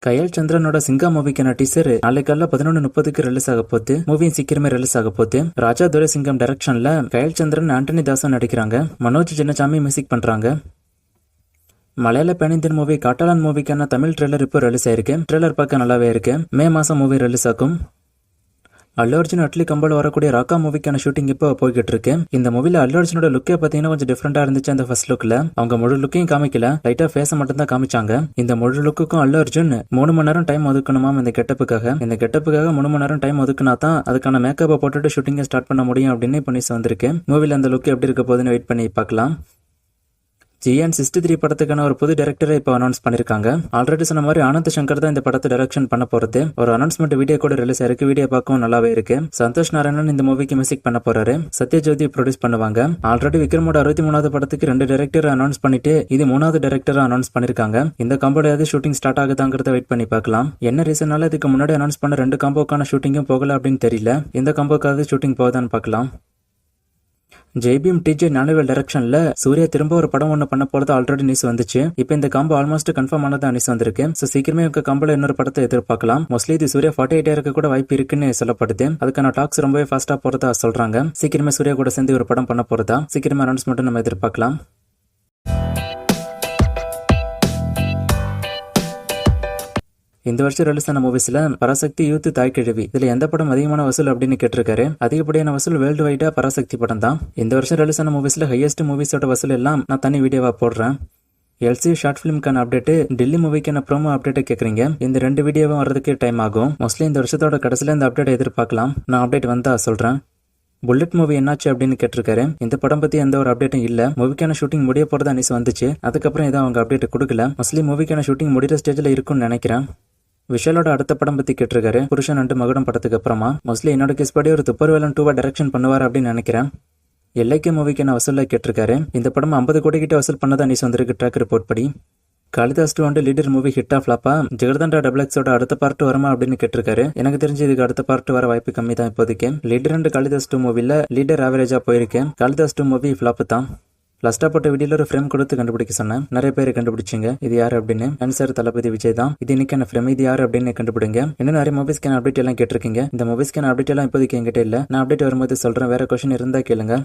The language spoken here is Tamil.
கயல் சந்திரனோட சிங்கா மூவிக்கான டீசர் நாளைக்கு காலைல 11:30க்கு ரிலீஸ் ஆக போகுது. மூவியும் சீக்கிரமே ரிலீஸ் ஆக போகுது. ராஜா துரை சிங்கம் டைரக்ஷன்ல கயல் சந்திரன், ஆண்டனி தாசன் நடிக்கிறாங்க. மனோஜ் சின்னசாமி மியூசிக் பண்றாங்க. மலையாள பேனிந்தியன் மூவி காட்டாளன் மூவிக்கான தமிழ் ட்ரெய்லர் இப்போ ரிலீஸ் ஆயிருக்கு. ட்ரெய்லர் பார்க்க நல்லாவே இருக்கு. மே மாசம் மூவி ரிலீஸ் ஆகும். அல்லு அர்ஜுன் அட்லி கம்பல் வரக்கூடிய ராக்கா மூவிக்கான ஷூட்டிங் இப்போ போய்கிட்டு இருக்கு. இந்த மூவில அல்லு அர்ஜுனோட லுக்கே பாத்தீங்கன்னா கொஞ்சம் டிஃபரெண்டா இருந்துச்சு. அந்த ஃபர்ஸ்ட் லுக்ல அவங்க முழு லுக்கையும் காமிக்கல, லைட்டா ஃபேஸ மட்டும் தான் காமிச்சாங்க. இந்த முழு லுக்குக்கும் அல்லு அர்ஜுன் 3 மணி நேரம் டைம் ஒதுக்கணுமாம் இந்த கெட்டப்புக்காக. இந்த கெட்டப்புக்காக 3 மணி நேரம் டைம் ஒதுக்குனா தான் அதுக்கான மேக்கப்பை போட்டுட்டு ஷூட்டிங்கை ஸ்டார்ட் பண்ண முடியும் அப்படின்னு இப்போ நியூஸ் வந்திருக்கு. மூவில அந்த லுக் எப்படி இருக்க போகுதுன்னு வெயிட் பண்ணி பார்க்கலாம். ஜிஎன் 63 படத்துக்கான ஒரு புது டைரக்டரை இப்போ அனௌன்ஸ் பண்ணிருக்காங்க. ஆல்ரெடி சொன்ன மாதிரி ஆனந்த் சங்கர் தான் இந்த படத்தை டைரக்ஷன் பண்ண போறது. ஒரு அனௌன்ஸ்மெண்ட் வீடியோ கூட ரிலீஸ் ஆயிருக்கு. வீடியோ பார்க்கவும் நல்லாவே இருக்கு. சந்தோஷ் நாராயணன் இந்த மூவிக்கு மியூசிக் பண்ண போறாரு. சத்யஜோதி ப்ரொடியூஸ் பண்ணுவாங்க. ஆல்ரெடி விக்ரமோட 63வது படத்துக்கு 2 டைரக்டர் அனௌன்ஸ் பண்ணிட்டு இது 3வது டைரக்டர் அனௌன்ஸ் பண்ணிருக்காங்க. இந்த காம்போடையாவது ஷூட்டிங் ஸ்டார்ட் ஆகுதாங்கிறத வெயிட் பண்ணி பார்க்கலாம். என்ன ரீசனால இதுக்கு முன்னாடி அனௌன்ஸ் பண்ண 2 காம்போக்கான ஷூட்டிங்கும் போகல அப்படின்னு தெரியல. இந்த காம்போக்காவது ஷூட்டிங் போகுதான்னு பார்க்கலாம். ஜெய்பீம் டிஜே ஞானவேல் டைரக்ஷன்ல சூர்யா திரும்ப ஒரு படம் ஒண்ணு பண்ண போறது ஆல்ரெடி நியூஸ் வந்துச்சு. இப்போ இந்த காம்போ ஆல்மோஸ்ட் கன்ஃபார்ம் ஆனதா நியூஸ் வந்திருக்கு. சோ சீக்கிரமே உங்க காம்போல இன்னொரு படத்தை எதிர்பார்க்கலாம். மோஸ்ட்லி இது சூர்யா 48 இருக்க கூட வாய்ப்பு இருக்குன்னு சொல்லப்படுது. அதுக்கான டாக்ஸ் ரொம்பவே ஃபாஸ்டா போறதா சொல்றாங்க. சீக்கிரமே சூர்யா கூட சேர்ந்து ஒரு படம் பண்ண போறதா சீக்கிரமே அனௌன்ஸ்மெண்ட் நம்ம எதிர்பார்க்கலாம். இந்த வருஷம் ரிலீஸ் ஆன மூவிஸ்ல பராசக்தி, யூத், தாய்க்கிழவி இதுல எந்த படம் அதிகமான வசூல் அப்படின்னு கேட்டிருக்காரு. அதிகப்படியான வசூல் வேர்ல்டு வைடா பராசக்தி படம் தான். இந்த வருஷம் ரிலீஸ் ஆன மூவிஸ்ல ஹையஸ்ட் மூவிஸோட வசூல் எல்லாம் நான் தனி வீடியோவா போடுறேன். எல்சி ஷார்ட் பிலிம்கான அப்டேட், டெல்லி மூவிக்கான ப்ரோமோ அப்டேட் கேக்குறீங்க. இந்த 2 வீடியோவும் வர்றதுக்கு டைம் ஆகும். மோஸ்ட்லி இந்த வருஷத்தோட கடைசியில இந்த அப்டேட் எதிர்பார்க்கலாம். நான் அப்டேட் வந்தா சொல்றேன். புல்லட் மூவி என்னாச்சு அப்படின்னு கேட்டிருக்காரு. இந்த படம் பத்தி எந்த ஒரு அப்டேட்டும் இல்ல. மூவிக்கான ஷூட்டிங் முடிய போறதா நியூஸ் வந்துச்சு. அதுக்கப்புறம் ஏதோ அவங்க அப்டேட் கொடுக்கல. மோஸ்ட்லி மூவிக்கான ஷூட்டிங் முடிகிற ஸ்டேஜ்ல இருக்கும்னு நினைக்கிறேன். விஷாலோட அடுத்த படம் பத்தி கேட்டிருக்காரு. புருஷன் அண்டு மகுடம் படத்துக்கு அப்புறமா மோஸ்ட்லி என்னோட கேஸ் படி ஒரு துப்பர்வேலன் 2 டைரக்ஷன் பண்ணுவார் அப்படின்னு நினைக்கிறேன். எல்லைக்கு மூவிக்கான வசூல கேட்டிருக்காரு. இந்த படம் 50 கோடி கிட்ட வசூல் பண்ணதா நியூஸ் வந்திருக்கு ட்ராக் ரிப்போர்ட் படி. காளிதாஸ் 2 லீடர் மூவி ஹிட்டா ஃபிளாப்பா, ஜெகதண்டா டபுள்எக்ஸோட அடுத்த பார்ட் வருமா அப்படின்னு கேட்டிருக்காரு. எனக்கு தெரிஞ்சு இதுக்கு அடுத்த பார்ட் வர வாய்ப்பு கம்மி தான் இப்போதைக்கு. லீடர் அண்ட் காளிதாஸ் 2 மூவில லீடர் ஆவரேஜா போயிருக்கேன். காளிதாஸ் 2 மூவி ஃபிளாப் தான். லாஸ்டா போட்ட வீடியோல ஒரு ஃப்ரேம் கொடுத்து கண்டுபிடிக்க சொன்னேன். நிறைய பேர் கண்டுபிடிச்சிங்க இது யாரு அப்படின்னு. ஆன்சர் தளபதி விஜய் தான். இது இன்னைக்கான ஃப்ரேம். இது யாரு அப்படின்னு கண்டுபிடிங்க. இன்னும் நிறைய மூவிஸ்க்கான அப்டேட் எல்லாம் கேட்டிருக்கீங்க. இந்த மூவிஸ்க்கான அப்டேட் எல்லாம் இப்போதைக்கு என்கிட்ட இல்ல. நான் அப்டேட் வரும்போது சொல்றேன். வேற கொஸ்டின் இருந்தா கேளுங்க.